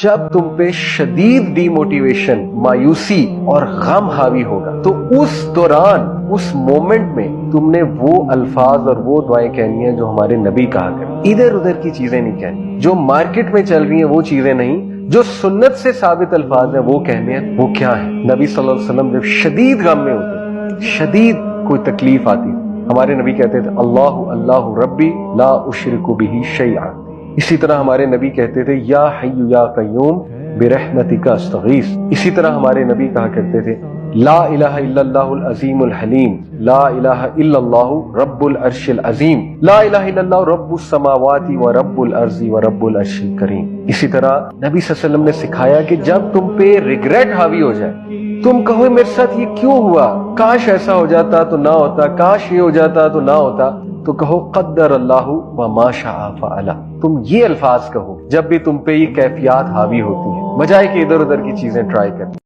جب تم پہ شدید ڈی موٹیویشن، مایوسی اور غم حاوی ہوگا تو اس دوران، اس مومنٹ میں تم نے وہ الفاظ اور وہ دعائیں کہنی ہیں جو ہمارے نبی کہا کرتے، ادھر ادھر کی چیزیں نہیں کہنی، جو مارکیٹ میں چل رہی ہیں وہ چیزیں نہیں، جو سنت سے ثابت الفاظ ہیں وہ کہنے ہیں۔ وہ کیا ہیں؟ نبی صلی اللہ علیہ وسلم جب شدید غم میں ہوتے، شدید کوئی تکلیف آتی، ہمارے نبی کہتے تھے اللہ اللہ ربی لا اشرک بہ شیئا۔ اسی طرح ہمارے نبی کہتے تھے یا حی یا قیوم برحمتک استغیث۔ اسی طرح ہمارے نبی کہا کرتے تھے لا الہ الا اللہ العظیم الحلیم، لا الہ الا اللہ رب العرش العظیم، لا الہ الا اللہ رب السماوات و رب الارض و رب العرش الکریم۔ اسی طرح نبی صلی اللہ علیہ وسلم نے سکھایا کہ جب تم پہ ریگریٹ حاوی ہو جائے، تم کہو میرے ساتھ یہ کیوں ہوا، کاش ایسا ہو جاتا تو نہ ہوتا، کاش یہ ہو جاتا تو نہ ہوتا، تو کہو قدر اللہ وما شاء فعل۔ تم یہ الفاظ کہو جب بھی تم پہ یہ کیفیات حاوی ہوتی ہیں، بجائے کہ ادھر ادھر کی چیزیں ٹرائی کریں۔